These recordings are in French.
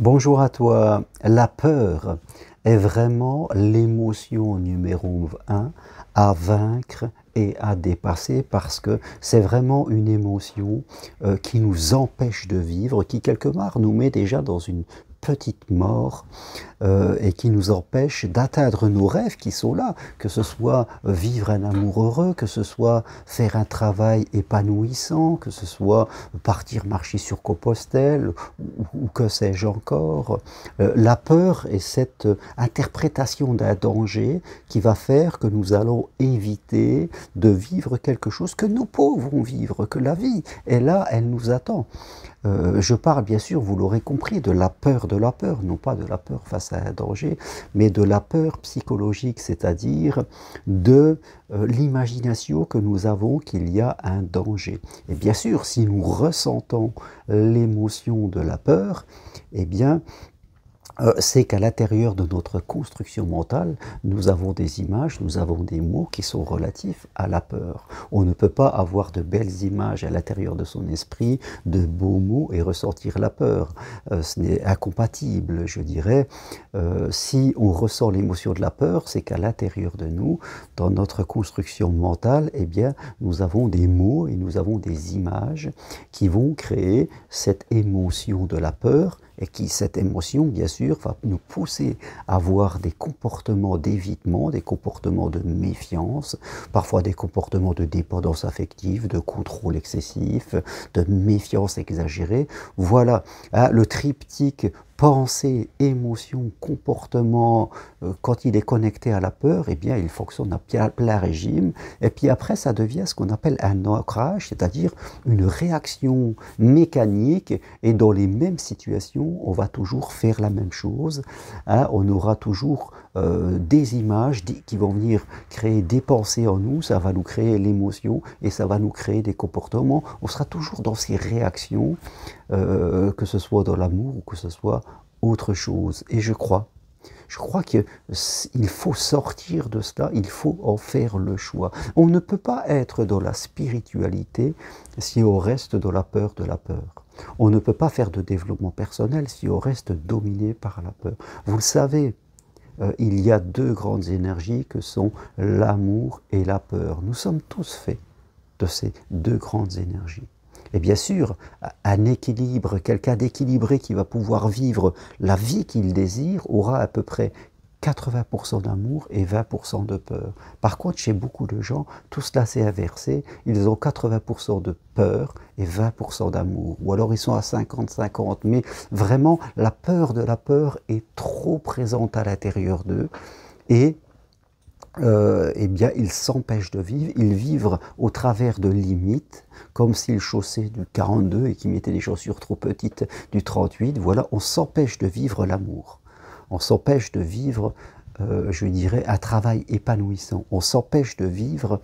Bonjour à toi. La peur est vraiment l'émotion numéro un à vaincre et à dépasser parce que c'est vraiment une émotion qui nous empêche de vivre, qui quelque part nous met déjà dans une petite mort et qui nous empêche d'atteindre nos rêves qui sont là, que ce soit vivre un amour heureux, que ce soit faire un travail épanouissant, que ce soit partir marcher sur Compostelle, ou que sais-je encore. La peur est cette interprétation d'un danger qui va faire que nous allons éviter de vivre quelque chose que nous pouvons vivre, que la vie est là, elle nous attend. Je parle bien sûr, vous l'aurez compris, de la peur, non pas de la peur face à un danger, mais de la peur psychologique, c'est-à-dire de l'imagination que nous avons qu'il y a un danger. Et bien sûr, si nous ressentons l'émotion de la peur, eh bien, c'est qu'à l'intérieur de notre construction mentale, nous avons des images, nous avons des mots qui sont relatifs à la peur. On ne peut pas avoir de belles images à l'intérieur de son esprit, de beaux mots et ressentir la peur. Ce n'est incompatible, je dirais. Si on ressent l'émotion de la peur, c'est qu'à l'intérieur de nous, dans notre construction mentale, eh bien, nous avons des mots et nous avons des images qui vont créer cette émotion de la peur et qui, cette émotion, bien sûr, va nous pousser à avoir des comportements d'évitement, des comportements de méfiance, parfois des comportements de dépendance affective, de contrôle excessif, de méfiance exagérée. Voilà, hein, le triptyque pensée, émotion, comportement, quand il est connecté à la peur, eh bien, il fonctionne à plein régime. Et puis après, ça devient ce qu'on appelle un ancrage, c'est-à-dire une réaction mécanique. Et dans les mêmes situations, on va toujours faire la même chose. Hein, on aura toujours des images qui vont venir créer des pensées en nous, ça va nous créer l'émotion et ça va nous créer des comportements. On sera toujours dans ces réactions, que ce soit dans l'amour ou que ce soit autre chose. Et je crois qu'il faut sortir de cela, il faut en faire le choix. On ne peut pas être dans la spiritualité si on reste dans la peur de la peur. On ne peut pas faire de développement personnel si on reste dominé par la peur. Vous le savez, il y a deux grandes énergies que sont l'amour et la peur. Nous sommes tous faits de ces deux grandes énergies. Et bien sûr, un équilibre, quelqu'un d'équilibré qui va pouvoir vivre la vie qu'il désire aura à peu près 80% d'amour et 20% de peur. Par contre, chez beaucoup de gens, tout cela s'est inversé. Ils ont 80% de peur et 20% d'amour. Ou alors ils sont à 50-50. Mais vraiment, la peur de la peur est trop présente à l'intérieur d'eux. Et eh bien, ils s'empêchent de vivre, ils vivent au travers de limites, comme s'ils chaussaient du 42 et qu'ils mettaient des chaussures trop petites du 38. Voilà, on s'empêche de vivre l'amour. On s'empêche de vivre, je dirais, un travail épanouissant. On s'empêche de vivre,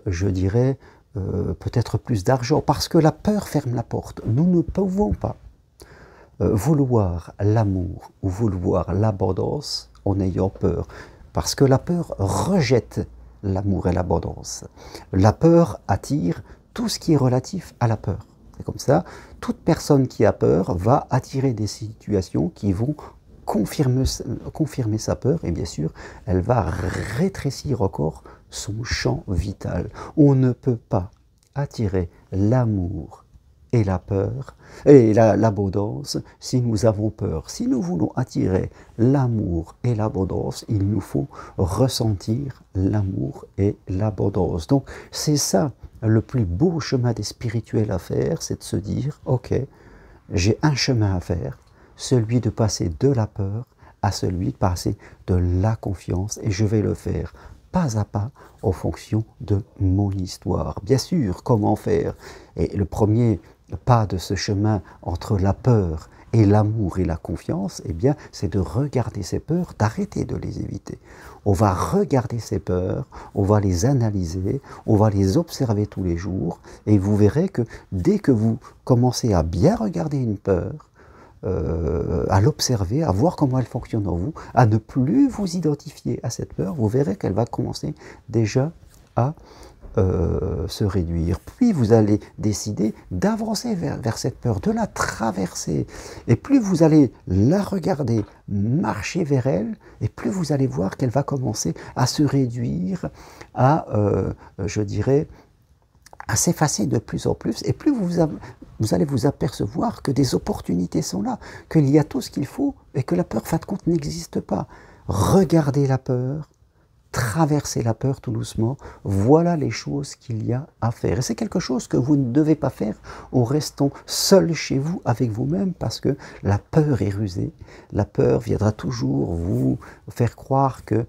je dirais, peut-être plus d'argent, parce que la peur ferme la porte. Nous ne pouvons pas vouloir l'amour ou vouloir l'abondance en ayant peur. Parce que la peur rejette l'amour et l'abondance. La peur attire tout ce qui est relatif à la peur. C'est comme ça, toute personne qui a peur va attirer des situations qui vont confirmer sa peur et bien sûr, elle va rétrécir encore son champ vital. On ne peut pas attirer l'amour et la peur, et l'abondance, si nous avons peur. Si nous voulons attirer l'amour et l'abondance, il nous faut ressentir l'amour et l'abondance. Donc, c'est ça le plus beau chemin des spirituels à faire, c'est de se dire, ok, j'ai un chemin à faire, celui de passer de la peur à celui de passer de la confiance, et je vais le faire pas à pas en fonction de mon histoire. Bien sûr, comment faire? Et le premier pas de ce chemin entre la peur et l'amour et la confiance, eh bien, c'est de regarder ces peurs, d'arrêter de les éviter. On va regarder ces peurs, on va les analyser, on va les observer tous les jours, et vous verrez que dès que vous commencez à bien regarder une peur, à l'observer, à voir comment elle fonctionne en vous, à ne plus vous identifier à cette peur, vous verrez qu'elle va commencer déjà à se réduire. Puis vous allez décider d'avancer vers cette peur, de la traverser. Et plus vous allez la regarder, marcher vers elle, et plus vous allez voir qu'elle va commencer à se réduire, à, je dirais, à s'effacer de plus en plus, et plus vous allez vous apercevoir que des opportunités sont là, qu'il y a tout ce qu'il faut, et que la peur, en fin de compte, n'existe pas. Regardez la peur, traversez la peur tout doucement, voilà les choses qu'il y a à faire. Et c'est quelque chose que vous ne devez pas faire en restant seul chez vous, avec vous-même, parce que la peur est rusée. La peur viendra toujours vous faire croire que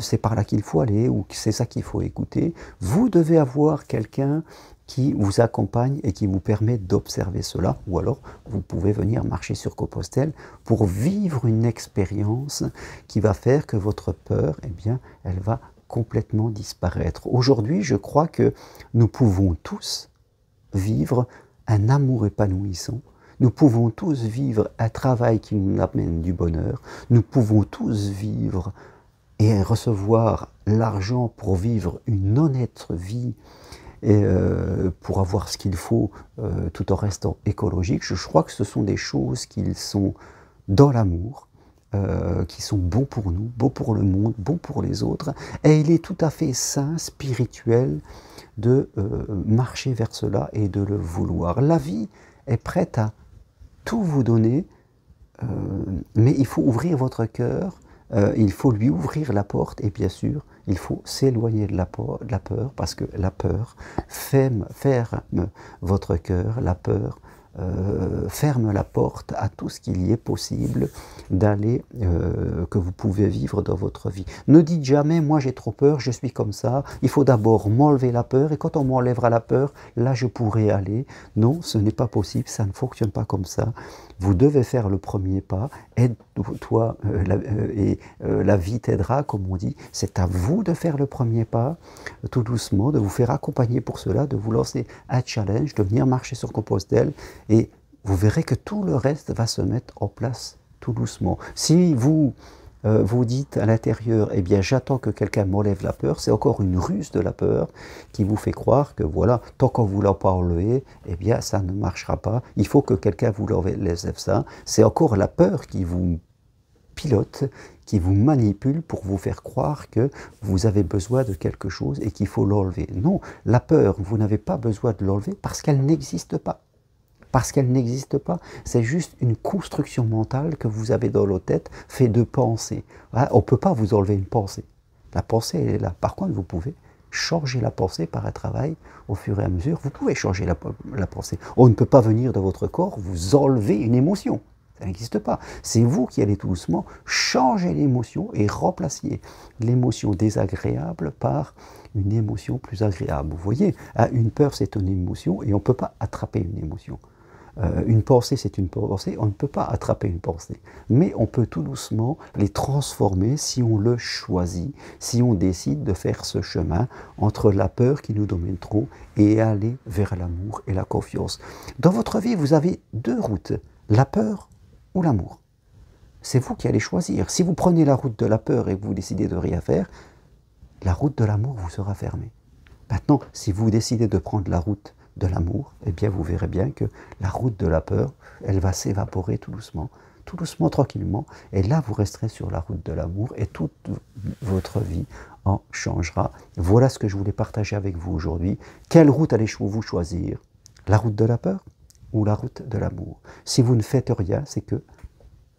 c'est par là qu'il faut aller, ou que c'est ça qu'il faut écouter. Vous devez avoir quelqu'un qui vous accompagne et qui vous permet d'observer cela, ou alors vous pouvez venir marcher sur Compostelle pour vivre une expérience qui va faire que votre peur, eh bien, elle va complètement disparaître. Aujourd'hui, je crois que nous pouvons tous vivre un amour épanouissant. Nous pouvons tous vivre un travail qui nous amène du bonheur. Nous pouvons tous vivre et recevoir l'argent pour vivre une honnête vie, et pour avoir ce qu'il faut tout en restant écologique. Je crois que ce sont des choses qui sont dans l'amour, qui sont bons pour nous, bons pour le monde, bons pour les autres. Et il est tout à fait sain, spirituel, de marcher vers cela et de le vouloir. La vie est prête à tout vous donner, mais il faut ouvrir votre cœur, il faut lui ouvrir la porte, et bien sûr, il faut s'éloigner de la peur, parce que la peur ferme votre cœur, la peur ferme la porte à tout ce qu'il y est possible d'aller, que vous pouvez vivre dans votre vie. Ne dites jamais, moi j'ai trop peur, je suis comme ça, il faut d'abord m'enlever la peur, et quand on m'enlèvera la peur, là je pourrai aller. Non, ce n'est pas possible, ça ne fonctionne pas comme ça. Vous devez faire le premier pas, aide-toi et la vie t'aidera, comme on dit. C'est à vous de faire le premier pas, tout doucement, de vous faire accompagner pour cela, de vous lancer un challenge, de venir marcher sur Compostelle, et vous verrez que tout le reste va se mettre en place tout doucement. Si vous vous dites à l'intérieur, eh bien j'attends que quelqu'un m'enlève la peur, c'est encore une ruse de la peur qui vous fait croire que voilà, tant qu'on ne vous l'a pas enlevé, eh bien ça ne marchera pas, il faut que quelqu'un vous l'enlève ça. C'est encore la peur qui vous pilote, qui vous manipule pour vous faire croire que vous avez besoin de quelque chose et qu'il faut l'enlever. Non, la peur, vous n'avez pas besoin de l'enlever parce qu'elle n'existe pas. Parce qu'elle n'existe pas, c'est juste une construction mentale que vous avez dans la tête, fait de pensées. On ne peut pas vous enlever une pensée. La pensée, elle est là. Par contre, vous pouvez changer la pensée par un travail au fur et à mesure. Vous pouvez changer la pensée. On ne peut pas venir dans votre corps vous enlever une émotion. Ça n'existe pas. C'est vous qui allez tout doucement changer l'émotion et remplacer l'émotion désagréable par une émotion plus agréable. Vous voyez, une peur, c'est une émotion et on ne peut pas attraper une émotion. Une pensée, c'est une pensée, on ne peut pas attraper une pensée. Mais on peut tout doucement les transformer si on le choisit, si on décide de faire ce chemin entre la peur qui nous domine trop et aller vers l'amour et la confiance. Dans votre vie, vous avez deux routes, la peur ou l'amour. C'est vous qui allez choisir. Si vous prenez la route de la peur et que vous décidez de rien faire, la route de l'amour vous sera fermée. Maintenant, si vous décidez de prendre la route de l'amour, eh bien vous verrez bien que la route de la peur, elle va s'évaporer tout doucement, tranquillement, et là vous resterez sur la route de l'amour et toute votre vie en changera. Voilà ce que je voulais partager avec vous aujourd'hui. Quelle route allez-vous choisir? La route de la peur ou la route de l'amour? Si vous ne faites rien, c'est que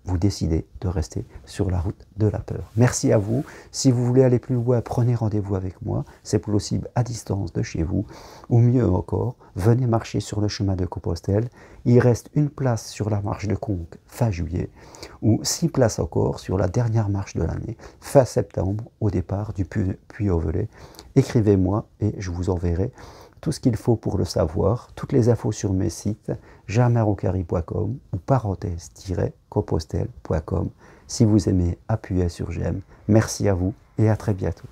vous décidez de rester sur la route de la peur. Merci à vous. Si vous voulez aller plus loin, prenez rendez-vous avec moi. C'est possible à distance de chez vous. Ou mieux encore, venez marcher sur le chemin de Compostelle. Il reste une place sur la marche de Conques fin juillet, ou 6 places encore sur la dernière marche de l'année, fin septembre, au départ du Puy-au-Velay. Écrivez-moi et je vous enverrai tout ce qu'il faut pour le savoir, toutes les infos sur mes sites germainrocari.com ou parenthèse-compostelle.com. Si vous aimez, appuyez sur j'aime. Merci à vous et à très bientôt.